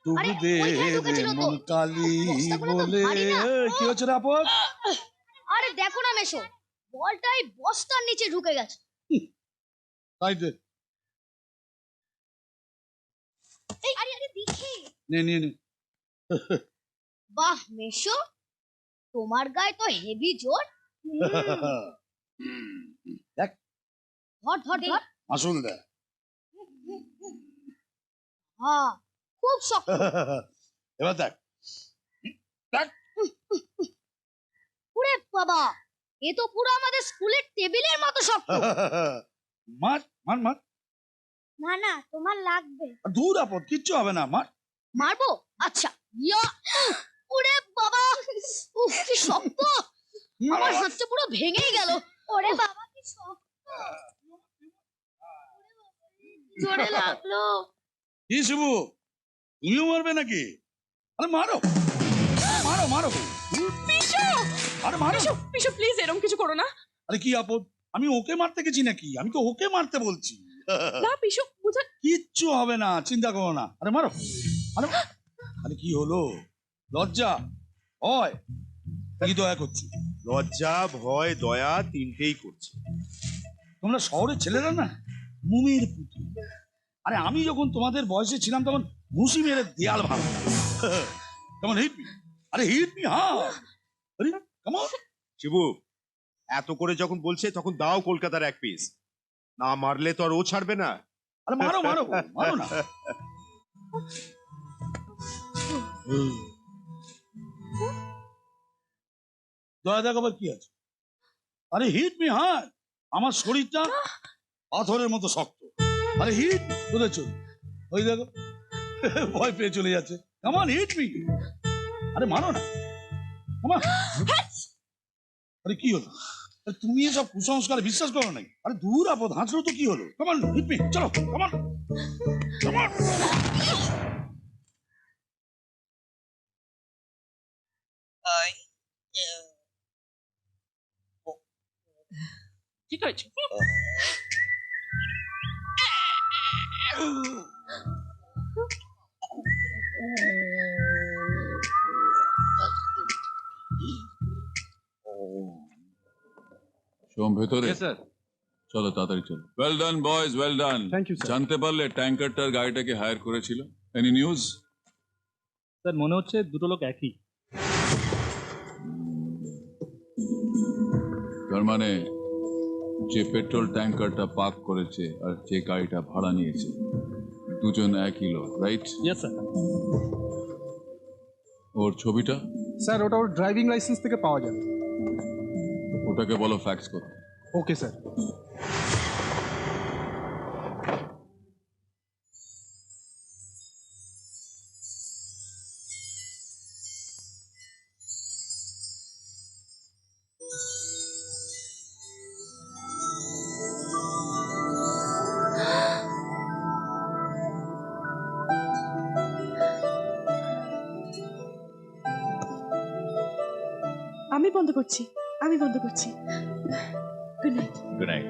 তবু দে রে মন কালি বলে। কি হচ্ছে রে আপদ? আরে দেখো না মেশো, বলটাই বস্তার নিচে ঢুকে গেছে। তাই দে, আরে আরে দেখি। নে নে নে। বাহ মেশো, তোমার গায়ে তো হেভি জোর। দেখ, ধর ধর ধর। আসল দেখ। হ্যাঁ, খুব শক্ত। এবার দেখ দেখ। ওরে বাবা, এ তো পুরো আমাদের স্কুলের টেবিলের মতো শক্ত। মার মার মার। না না, তোমার লাগবে। দূর আপদ, কিচ্ছু হবে না, মার। মারবো? আচ্ছা, ইয়া। ওরে বাবা, উফ কি শক্ত, আমার হাতটা পুরো ভেঙেই গেল। ওরে বাবা কি শক্ত, জোরে লাগলো। কি শিবু, তুমিও মারবে নাকি? আরে মারো মারো মারো। পিশু, আরে মারো। পিশু পিশু প্লিজ এরকম কিছু করো না। আরে কি আপদ, আমি ওকে মারতে গেছি নাকি? আমি তো ওকে মারতে বলছি। না পিশু বুঝা। কিচ্ছু হবে না, চিন্তা করো না। আরে মারো। আরে আরে কি হলো? লজ্জা হয় কি দয়া করছি? লজ্জা ভয় দয়া তিনটেই করছে। তোমরা শহরের ছেলেরা না মুমির পুতুল। আরে আমি যখন তোমাদের বয়সে ছিলাম তখন ঘুষি মেরে দেয়াল ভাঙ। কেমন হিট মি? আরে হিট মি, হ্যাঁ। আরে কেমন শিবু, এত করে যখন বলছে তখন দাও কলকাতার এক পিস। না মারলে তো আর ও ছাড়বে না। আরে মারো মারো মারো না। দয়া দেখাবার কি আছে? আরে হিট মি, হ্যাঁ। আমার শরীরটা পাথরের মতো শক্ত। আরে হিট বুঝেছ? ওই দেখো ভয় পেয়ে চলে যাচ্ছে। কেমন হিট মি? আরে মারো না। কেমন? আরে কি হলো? তুমি এসব কুসংস্কারে বিশ্বাস করো নাই? আরে দূর আপদ, হাঁচলো তো কি হলো? কেমন হিট মি, চলো কেমন কেমন। কি করেছো? সোম ভেতরে। চলো তাড়াতাড়ি চলো। Well done boys, well done. Thank you sir. জানতে পারলে ট্যাঙ্কারটার গাড়িটাকে হায়ার করেছিল? Any news? স্যার মনে হচ্ছে দুটো লোক একই। তার মানে যে পেট্রোল ট্যাঙ্কারটা পার্ক করেছে আর যে গাড়িটা ভাড়া নিয়েছে দুজন একই লোক, রাইট? Yes sir. ওর ছবিটা? স্যার ওটা ওর ড্রাইভিং লাইসেন্স থেকে পাওয়া যাবে। ওটাকে বলো ফ্যাক্স করো। Okay sir. আমি বন্ধ করছি, আমি বন্ধ করছি। Good night. Good night.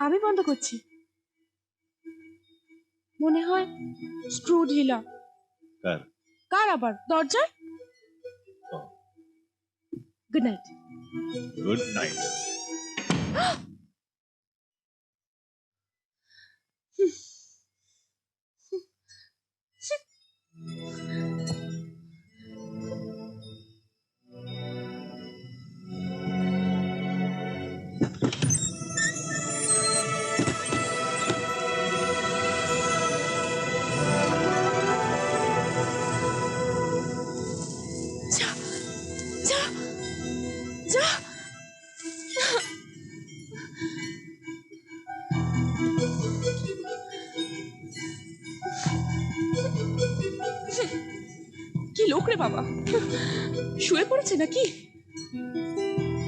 আমি বন্ধ করছি। মনে হয় স্ক্রু ঢিলা। কার? কার আবার? দরজার। Good night. Good night. যা যা যা। বাবা, শুয়ে পড়েছে নাকি?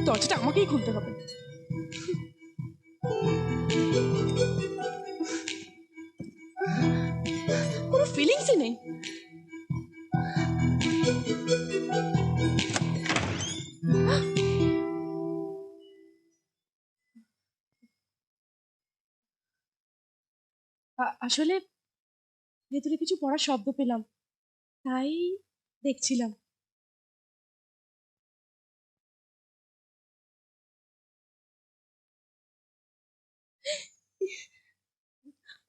দরজাটা আমাকেই খুলতে হবে। কোনো ফিলিংসই নেই। আসলে ভেতরে কিছু পড়ার শব্দ পেলাম, তাই দেখছিলাম।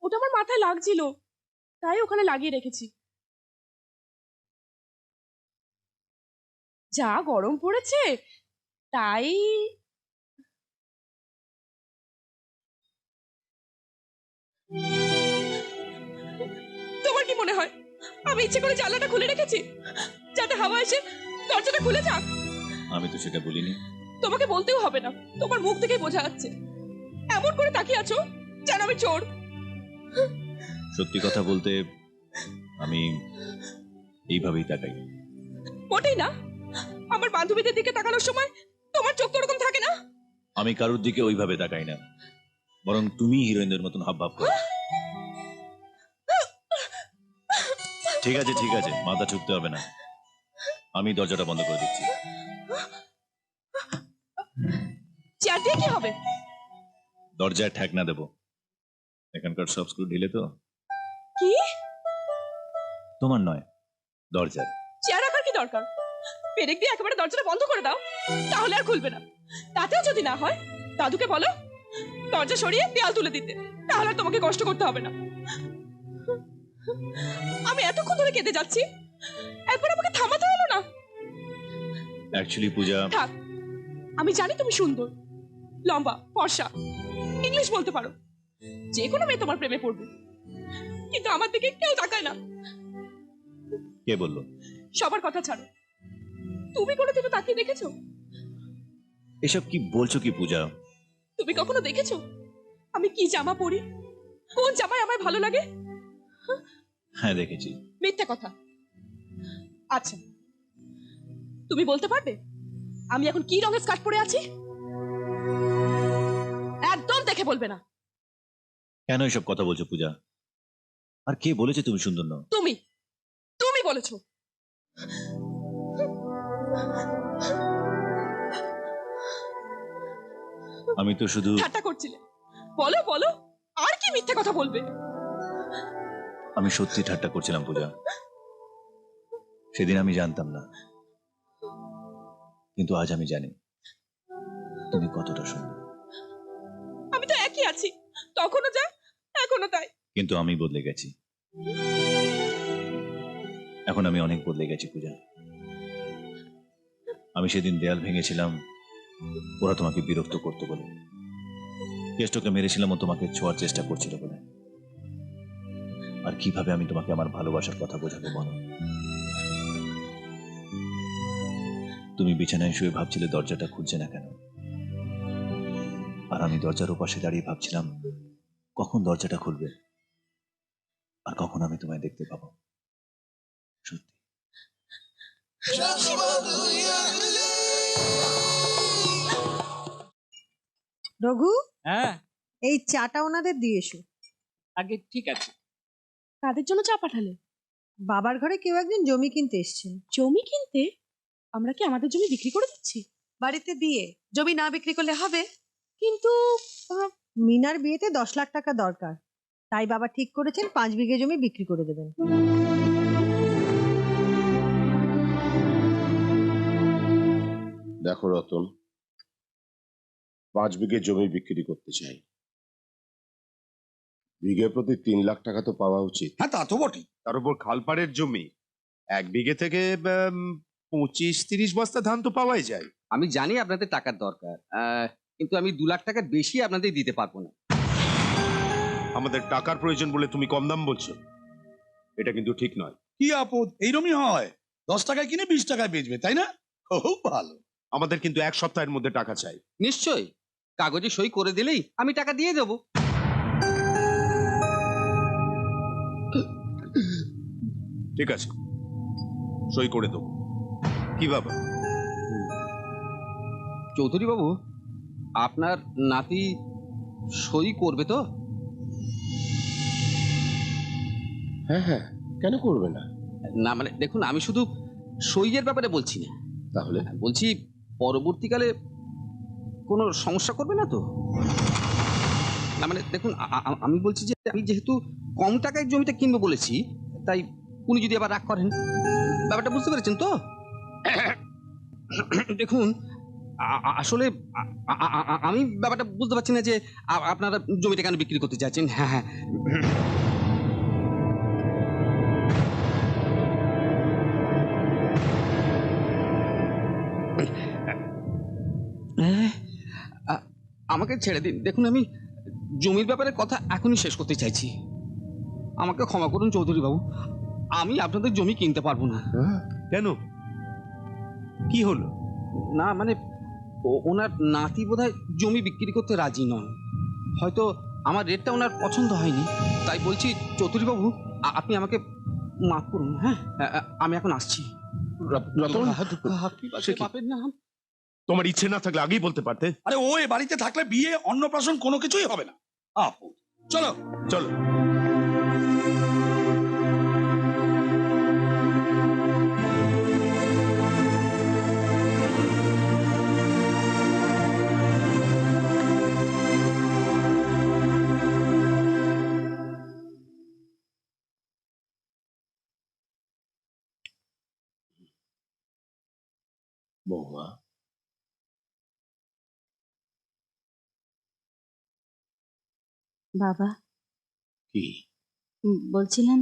ওটা আমার মাথায় লাগছিল, তাই ওখানে লাগিয়ে রেখেছি। যা গরম পড়েছে, তাই তোমার কি মনে হয় আমি ইচ্ছে করে জানলাটা খুলে রেখেছি যাতে হাওয়া এসে দরজাটা খুলে যাক? আমি তো সেটা বলিনি। তোমাকে বলতেও হবে না, তোমার মুখ থেকেই বোঝা যাচ্ছে। এমন করে তাকিয়ে আছো যেন আমি চোর। সত্যি কথা বলতে আমি এইভাবেই তাকাই। মোটেই না। আমার বান্ধবীদের দিকে তাকানোর সময় তোমার চোখ তো ওরকম থাকে না। আমি কারোর দিকে ওইভাবে তাকাই না, বরং তুমি হিরোইনদের মতন হাবভাব করো। ঠিক আছে ঠিক আছে, মাথা ঠুকতে হবে না, আমি দরজাটা বন্ধ করে দিচ্ছি। চেয়ার দিয়ে কি হবে? দরজায় ঠেকনা দেবো। এখানকার সব স্ক্রু ঢিলে তো। কি? তোমার নয়, দরজার। চেয়ার রাখার কি দরকার? পেরেক দিয়ে একেবারে দরজাটা বন্ধ করে দাও, তাহলে আর খুলবে না। তাতেও যদি না হয়, দাদুকে বলো দরজা সরিয়ে দেয়াল তুলে দিতে, তাহলে আর তোমাকে কষ্ট করতে হবে না। আমি এতক্ষণ ধরে কেঁদে যাচ্ছি, একবার আমাকে থামাতে হলো না। অ্যাকচুয়ালি পূজা, থাক, আমি জানি তুমি সুন্দর, লম্বা, ফর্সা, ইংলিশ বলতে পারো। যে কোনো মেয়ে তোমার প্রেমে পড়বে, কিন্তু আমার দিকে কেউ তাকায় না। কে বললো? সবার কথা ছাড়ো, তুমি কোনোদিনও তাকিয়ে দেখেছো? এসব কি বলছো কি পূজা? তুমি কখনো দেখেছো আমি কি জামা পরি, কোন জামায় আমায় ভালো লাগে? হ্যাঁ দেখেছি। মিথ্যে কথা। আচ্ছা, তুমি বলতে পারবে আমি এখন কি রঙের স্কার্ট পরে আছি? একদম দেখে বলবে না। কেন এসব কথা বলছো পূজা? আর কে বলেছে তুমি সুন্দর নও? তুমি তুমি বলেছো। আমি তো শুধু ঠাট্টা করছিলে। বলো বলো, আর কি মিথ্যে কথা বলবে? আমি সত্যি ঠাট্টা করছিলাম পূজা। সেদিন আমি জানতাম না, কিন্তু আজ আমি জানি তুমি কতটা সুন্দর। আমি তো একই আছি, তখনও যা এখনো তাই। কিন্তু আমি বদলে গেছি, এখন আমি অনেক বদলে গেছি পূজা। আমি সেদিন দেয়াল ভেঙেছিলাম ওরা তোমাকে বিরক্ত করতে বলে, কেষ্টকে মেরেছিলাম ও তোমাকে ছোঁয়ার চেষ্টা করছিল বলে। আর কিভাবে আমি তোমাকে আমার ভালোবাসার কথা বোঝাবো বলো? তুমি বিছানায় শুয়ে ভাবছিলে দরজাটা খুলছে না কেন, আর আমি দরজার ওপাশে দাঁড়িয়ে ভাবছিলাম কখন দরজাটা খুলবে আর কখন আমি তোমায় দেখতে পাবো। সত্যি রঘু, হ্যাঁ এই চাটা ওনাদের দিয়ে এসো। আগে ঠিক আছে। কাদের জন্য চা পাঠালে? বাবার ঘরে কেউ একজন জমি কিনতে এসেছেন। জমি কিনতে? আমরা কি আমাদের জমি বিক্রি করে দিচ্ছি? বাড়িতে বিয়ে, জমি না বিক্রি করলে হবে? কিন্তু মিনার বিয়েতে 10 লাখ টাকা দরকার, তাই বাবা ঠিক করেছেন 5 বিঘে জমি বিক্রি করে দেবেন। দেখো রতন, 5 বিঘে জমি বিক্রি করতে চাই। বিঘে প্রতি 3 লাখ টাকা তো পাওয়া উচিত। হ্যাঁ তা তো বটেই। তার উপর খালপাড়ের জমি, 1 বিঘে থেকে 25-30 বস্তা ধান তো পাওয়াই যায়। আমি জানি আপনাদের টাকার দরকার, কিন্তু আমি 2 লাখ টাকার বেশি আপনাদের দিতে পারবো না। আমাদের টাকার প্রয়োজন বলে তুমি কম দাম বলছো, এটা কিন্তু ঠিক নয়। কি আপদ, এইরকমই হয়। 10 টাকায় কিনে 20 টাকায় বেচবে, তাই না? খুব ভালো। আমাদের কিন্তু 1 সপ্তাহের মধ্যে টাকা চাই। নিশ্চয়ই, কাগজে সই করে দিলেই আমি টাকা দিয়ে দেবো। ঠিক আছে, সই করে দেবো। কি বাবা? চৌধুরী বাবু, আপনার নাতি সই করবে তো? হ্যাঁ হ্যাঁ, কেন করবে না? না মানে দেখুন, আমি শুধু সইয়ের ব্যাপারে বলছি না, তাহলে বলছি পরবর্তীকালে কোনো সমস্যা করবে না তো? না মানে দেখুন, আমি বলছি যে আমি যেহেতু কম টাকায় জমিটা কিনবো বলেছি, তাই উনি যদি আবার রাগ করেন, ব্যাপারটা বুঝতে পেরেছেন তো? দেখুন, আসলে আমি ব্যাপারটা বুঝতে পারছি না যে আপনারা জমিটা কেন বিক্রি করতে চাইছেন। হ্যাঁ হ্যাঁ, আমাকে ছেড়ে দিন। দেখুন, আমি জমির ব্যাপারে কথা এখনই শেষ করতে চাইছি। আমাকে ক্ষমা করুন চৌধুরী বাবু, আমি আপনাদের জমি কিনতে পারবো না। কেন? কি হলো? না মানে ওনার নাতি বোধহয় জমি বিক্রি করতে রাজি নন। হয়তো আমার রেটটা ওনার পছন্দ হয়নি, তাই বলছি চৌধুরী বাবু, আপনি আমাকে মাফ করুন। হ্যাঁ, আমি এখন আসছি। রতন, সে কি? বাপের নাম। তোমার ইচ্ছে না থাকলে আগেই বলতে পারতে। আরে ও এ বাড়িতে থাকলে বিয়ে অন্নপ্রাশন কোনো কিছুই হবে না। আপু চলো চলো। বৌমা, বাবা, কি? বলছিলাম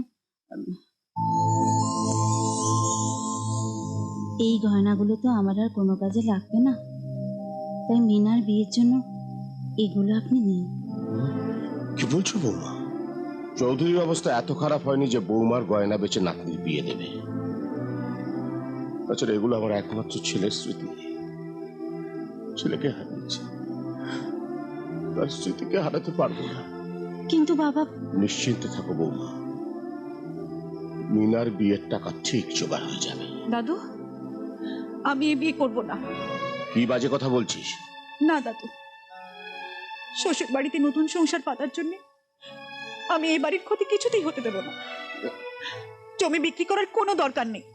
এই গয়নাগুলো তো আমার আর কোনো কাজে লাগবে না, তাই মিনার বিয়ের জন্য এগুলো আপনি নিন। কি বলছো বৌমা? চৌধুরীর অবস্থা এত খারাপ হয়নি যে বৌমার গয়না বেচে নাতনির বিয়ে দেবে। তাছাড়া এগুলো আমার একমাত্র ছেলের স্মৃতি। ছেলেকে হারিয়েছি, তার স্মৃতিকে হারাতে পারবো না। কিন্তু বাবা, নিশ্চিন্তে থাকো বৌমা, মিনার বিয়ের টাকা ঠিক জোগাড় হয়ে যাবে। দাদু, আমি এই বিয়ে করব না। কি বাজে কথা বলছিস? না দাদু, শ্বশুর বাড়িতে নতুন সংসার পাতার জন্য আমি এই বাড়ির ক্ষতি কিছুতেই হতে দেব না। জমি বিক্রি করার কোনো দরকার নেই,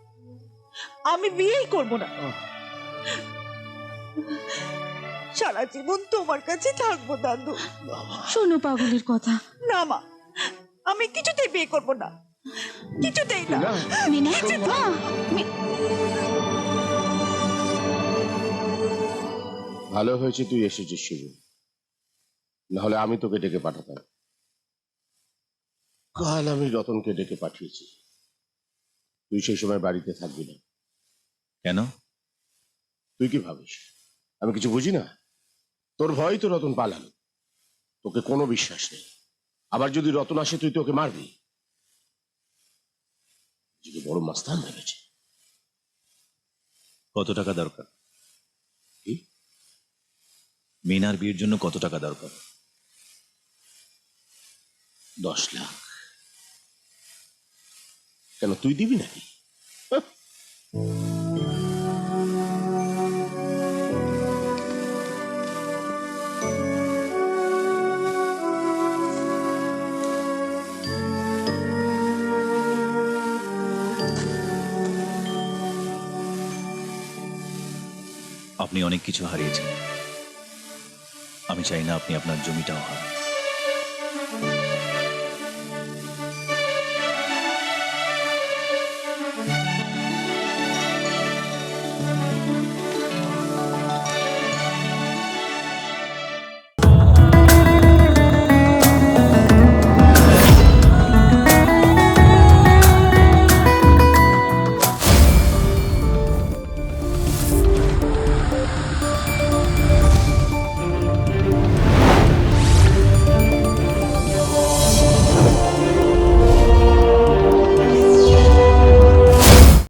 আমি বিয়েই করব না। সারা জীবন তোমার কাছে থাকবো দাদু। শোনো পাগলের কথা। না মা, আমি কিছুতেই বিয়ে করব না, কিছুতেই না। মিনা, ভালো হয়েছে তুই এসেছিস শিবু, নাহলে আমি তোকে ডেকে পাঠাতাম। কাল আমি রতনকে ডেকে পাঠিয়েছি, তুই সেই সময় বাড়িতে থাকবি না। কেন? তুই কি ভাবিস আমি কিছু বুঝি না? তোর ভয় তো রতন পালালো, তোকে কোনো বিশ্বাস নেই। আবার যদি রতন আসে তুই তোকে মারবি। যদি বড় মাস্তান ভেবেছে। কত টাকা দরকার? কি? মিনার বিয়ের জন্য কত টাকা দরকার? 10 লাখ। কেন, তুই দিবি নাকি? আপনি অনেক কিছু হারিয়েছেন, আমি চাই না আপনি আপনার জমিটাও হারান।